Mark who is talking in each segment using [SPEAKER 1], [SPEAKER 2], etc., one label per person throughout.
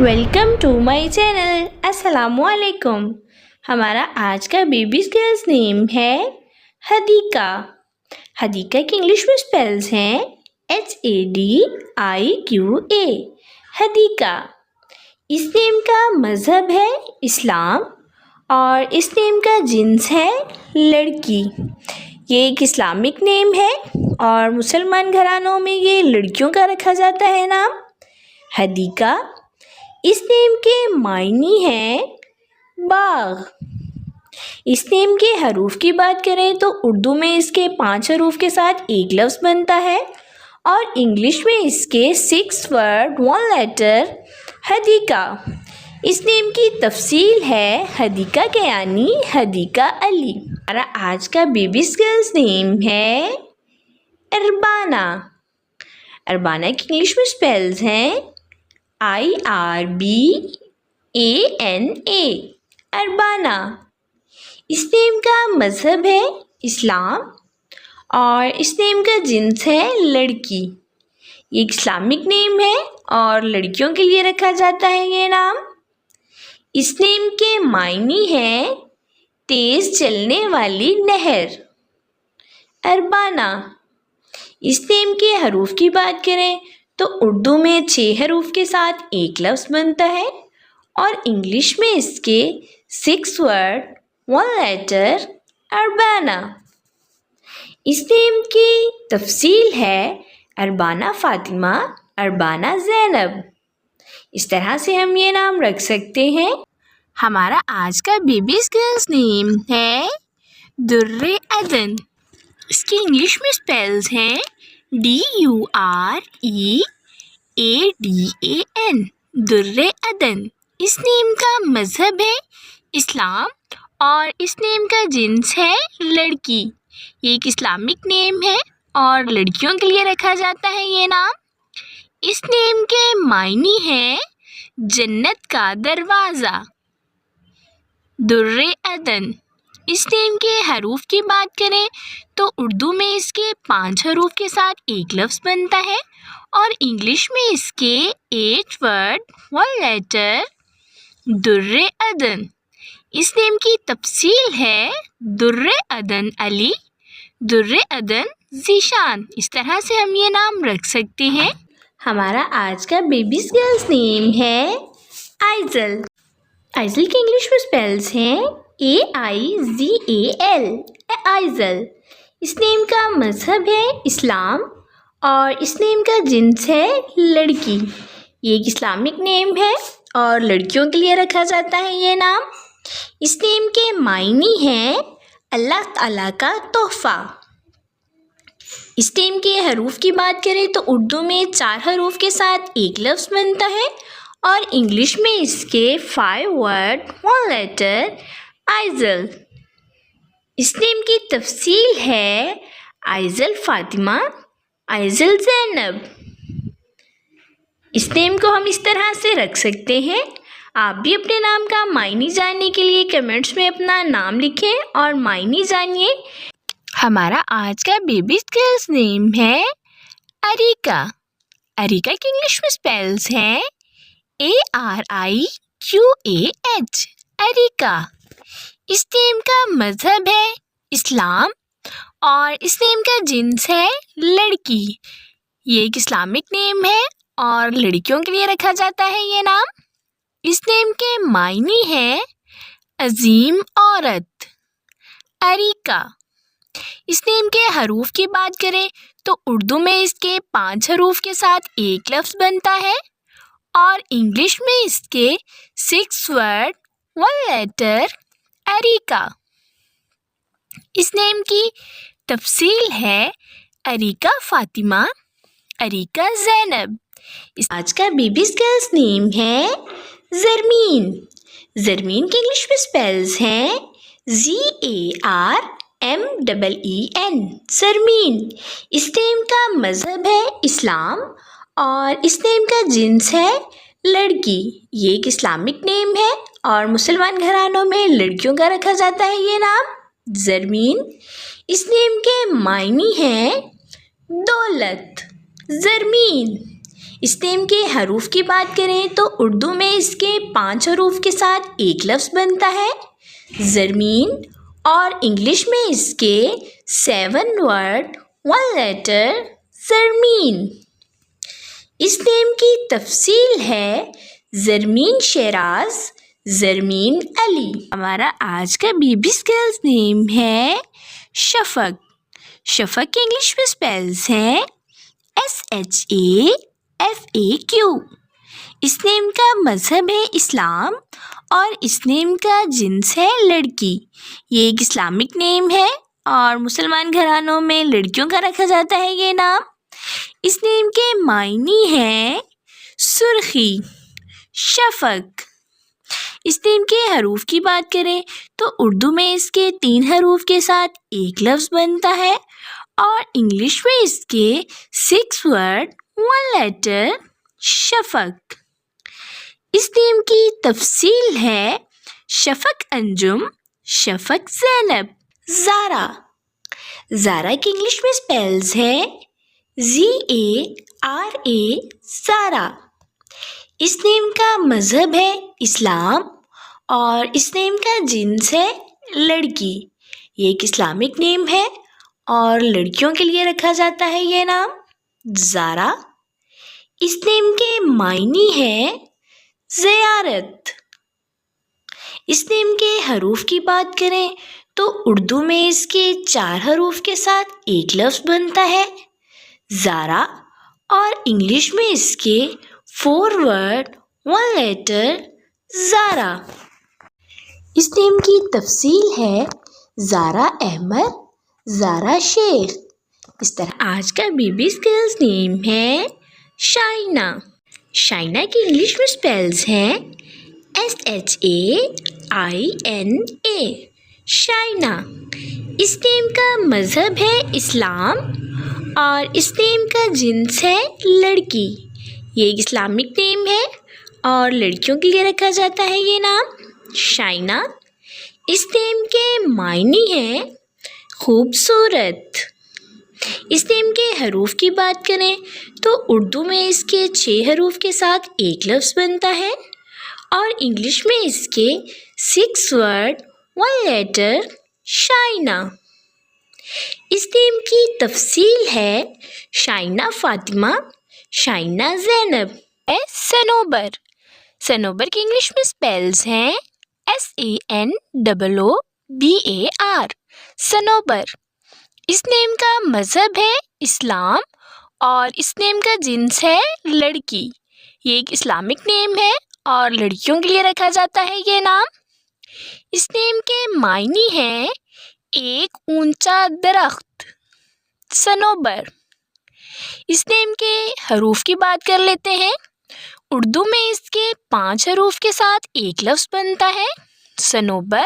[SPEAKER 1] Welcome to my channel. السلام علیکم. ہمارا آج کا بیبیز گرلز نیم ہے ہدیقہ. ہدیقہ کے انگلش میں اسپیلز ہیں HADIQA. ہدیقہ. اس نیم کا مذہب ہے اسلام اور اس نیم کا جنس ہے لڑکی. یہ ایک اسلامک نیم ہے اور مسلمان گھرانوں میں یہ لڑکیوں کا رکھا جاتا ہے نام. ہدیقہ. اس نیم کے معنی ہیں باغ. اس نیم کے حروف کی بات کریں تو اردو میں اس کے 5 حروف کے ساتھ ایک لفظ بنتا ہے اور انگلش میں اس کے 6 ورڈ 1 لیٹر ہدیقہ. اس نیم کی تفصیل ہے ہدیقہ کے یعنی ہدیقہ علی. ہمارا آج کا بیبیز گرلز نیم ہے اربانہ. اربانہ کی انگلش میں اسپیلز ہیں IRBANA. اربانہ. اس نیم کا مذہب ہے اسلام اور اس نیم کا جنس ہے لڑکی. یہ ایک اسلامک نیم ہے اور لڑکیوں کے لیے رکھا جاتا ہے یہ نام. اس نیم کے معنی ہیں تیز چلنے والی نہر. اربانہ. اس نیم کے حروف کی بات کریں تو اردو میں 6 حروف کے ساتھ ایک لفظ بنتا ہے اور انگلش میں اس کے 6 ورڈ 1 لیٹر اربانہ. اس نیم کی تفصیل ہے اربانہ فاطمہ، اربانہ زینب. اس طرح سے ہم یہ نام رکھ سکتے ہیں. ہمارا آج کا بیبیز گرلز نیم ہے در عدن. اس کی انگلش میں اسپیلز ہیں DUREADAN. در عدن. اس نیم کا مذہب ہے اسلام اور اس نیم کا جنس ہے لڑکی. یہ ایک اسلامک نیم ہے اور لڑکیوں کے لیے رکھا جاتا ہے یہ نام. اس نیم کے معنی ہیں جنت کا دروازہ. در عدن. اس نیم کے حروف کی بات کریں تو اردو میں اس کے 5 حروف کے ساتھ ایک لفظ بنتا ہے اور انگلش میں اس کے 8 ورڈ 1 لیٹر در عدن. اس نیم کی تفصیل ہے در عدن علی، در عدن ذیشان. اس طرح سے ہم یہ نام رکھ سکتے ہیں. ہمارا آج کا بیبیز گرلز نیم ہے آئزل. آئزل کے انگلش میں اسپیلز ہیں AIZAL. آئزل. اس نیم کا مذہب ہے اسلام اور اس نیم کا جنس ہے لڑکی. یہ ایک اسلامک نیم ہے اور لڑکیوں کے لیے رکھا جاتا ہے یہ نام. اس نیم کے معنی ہیں اللہ تعالیٰ کا تحفہ. اس نیم کے حروف کی بات کریں تو اردو میں 4 حروف کے ساتھ ایک لفظ بنتا ہے اور انگلش میں اس کے 5 ورڈ 1 لیٹر آئزل. اس نیم کی تفصیل ہے آئزل فاطمہ، آئزل زینب. اس نیم کو ہم اس طرح سے رکھ سکتے ہیں. آپ بھی اپنے نام کا معنی جاننے کے لیے کمنٹس میں اپنا نام لکھیں اور معنی جانیے. ہمارا آج کا بیبیز گرلز نیم ہے اریکہ. اریکہ کی انگلش میں اسپیلز ہیں ARIQAH. اریکہ. اس نیم کا مذہب ہے اسلام اور اس نیم کا جنس ہے لڑکی. یہ ایک اسلامک نیم ہے اور لڑکیوں کے لیے رکھا جاتا ہے یہ نام. اس نیم کے معنی ہیں عظیم عورت. اریکہ. اس نیم کے حروف کی بات کریں تو اردو میں اس کے 5 حروف کے ساتھ ایک لفظ بنتا ہے اور انگلش میں اس کے 6 ورڈ 1 لیٹر اریکہ. اس نیم کی تفصیل ہے اریکہ فاطمہ، اریکہ زینب. آج کا بیبیز گرلز نیم ہے زرمین. زرمین کے انگلش میں اسپیلز ہیں ZARMEEN. زرمین. اس نیم کا مذہب ہے اسلام اور اس نیم کا جنس ہے لڑکی. یہ ایک اسلامک نیم ہے اور مسلمان گھرانوں میں لڑکیوں کا رکھا جاتا ہے یہ نام زرمین. اس نیم کے معنی ہیں دولت. زرمین. اس نیم کے حروف کی بات کریں تو اردو میں اس کے 5 حروف کے ساتھ ایک لفظ بنتا ہے زرمین، اور انگلش میں اس کے 7 ورڈ 1 لیٹر زرمین۔ اس نیم کی تفصیل ہے زرمین شیراز، زرمین علی۔ ہمارا آج کا بیبی گرلز نیم ہے شفق۔ شفق کے انگلش میں اسپیلز ہیں SHAFAQ۔ اس نیم کا مذہب ہے اسلام اور اس نیم کا جنس ہے لڑکی۔ یہ ایک اسلامک نیم ہے اور مسلمان گھرانوں میں لڑکیوں کا رکھا جاتا ہے یہ نام۔ اس نیم کے معنی ہیں سرخی، شفق۔ اس نیم کے حروف کی بات کریں تو اردو میں اس کے 3 حروف کے ساتھ ایک لفظ بنتا ہے اور انگلش میں اس کے 6 ورڈ 1 لیٹر شفق۔ اس نیم کی تفصیل ہے شفق انجم، شفق زینب۔ زارا۔ زارا کے انگلش میں اسپیلز ہے ZARA، زارا۔ اس نیم کا مذہب ہے اسلام اور اس نیم کا جنس ہے لڑکی۔ یہ ایک اسلامک نیم ہے اور لڑکیوں کے لیے رکھا جاتا ہے یہ نام زارا۔ اس نیم کے معنی ہے زیارت۔ اس نیم کے حروف کی بات کریں تو اردو میں اس کے 4 حروف کے ساتھ ایک لفظ بنتا ہے زارا اور انگلش میں اس کے 4 ورڈ 1 لیٹر زارا۔ اس نیم کی تفصیل ہے زارا احمد، زارا شیخ۔ اس طرح آج کا بیبی گرلز نیم ہے شائنہ۔ شائنہ کی انگلش میں اسپیلز ہیں SHAINA، شائنہ۔ اس نیم کا مذہب ہے اسلام اور اس نیم کا جنس ہے لڑکی۔ یہ ایک اسلامک نیم ہے اور لڑکیوں کے لیے رکھا جاتا ہے یہ نام شائنہ۔ اس نیم کے معنی ہیں خوبصورت۔ اس نیم کے حروف کی بات کریں تو اردو میں اس کے 6 حروف کے ساتھ ایک لفظ بنتا ہے اور انگلش میں اس کے 6 ورڈ 1 لیٹر شائنہ۔ اس نیم کی تفصیل ہے شائنہ فاطمہ، شائنہ زینب۔ صنوبر۔ صنوبر کے انگلش میں اسپیلز ہیں SANOOBAR، صنوبر۔ اس نیم کا مذہب ہے اسلام اور اس نیم کا جنس ہے لڑکی۔ یہ ایک اسلامک نیم ہے اور لڑکیوں کے لیے رکھا جاتا ہے یہ نام۔ اس نیم کے معنی ہیں ایک اونچا درخت، صنوبر۔ اس نیم کے حروف کی بات کر لیتے ہیں۔ اردو میں اس کے 5 حروف کے ساتھ ایک لفظ بنتا ہے صنوبر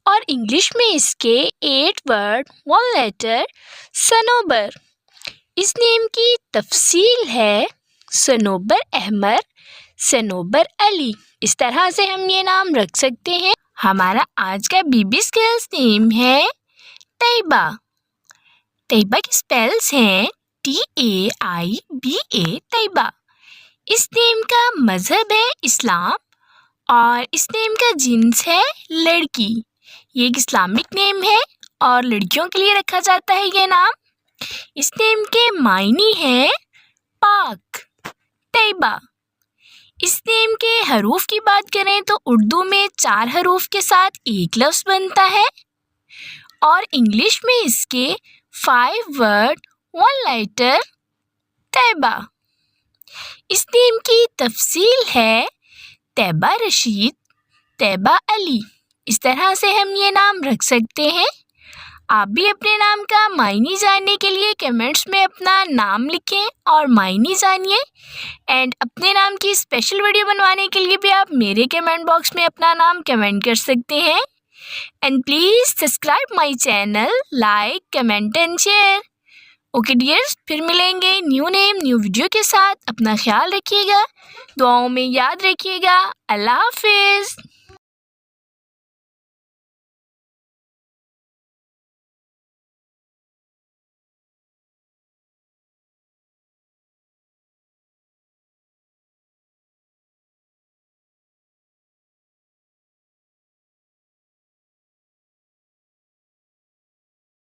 [SPEAKER 1] اور انگلش میں اس کے 8 ورڈ 1 لیٹر صنوبر۔ اس نیم کی تفصیل ہے صنوبر احمد، صنوبر علی۔ اس طرح سے ہم یہ نام رکھ سکتے ہیں۔ ہمارا آج کا بیبی گرلز نیم ہے طیبہ۔ طیبہ کے اسپیلز ہیں TAIBA، طیبہ۔ اس نیم کا مذہب ہے اسلام اور اس نیم کا جنس ہے لڑکی۔ یہ ایک اسلامک نیم ہے اور لڑکیوں کے لیے رکھا جاتا ہے یہ نام۔ اس نیم کے معنی ہیں پاک، طیبہ۔ اس نیم کے حروف کی بات کریں تو اردو میں 4 حروف کے ساتھ ایک لفظ بنتا ہے اور انگلش میں اس کے 5 ورڈ 1 لیٹر طیبہ۔ اس نیم کی تفصیل ہے طیبہ رشید، طیبہ علی۔ اس طرح سے ہم یہ نام رکھ سکتے ہیں۔ آپ بھی اپنے نام کا معنی جاننے کے لیے کمنٹس میں اپنا نام لکھیں اور معنی جانیے، اینڈ اپنے نام کی اسپیشل ویڈیو بنوانے کے لیے بھی آپ میرے کمنٹ باکس میں اپنا نام کمنٹ کر سکتے ہیں۔ And please subscribe my channel, like, comment and share. Okay dears, پھر ملیں گے نیو نیم نیو ویڈیو کے ساتھ۔ اپنا خیال رکھیے گا، دعاؤں میں یاد رکھیے گا۔ اللہ حافظ۔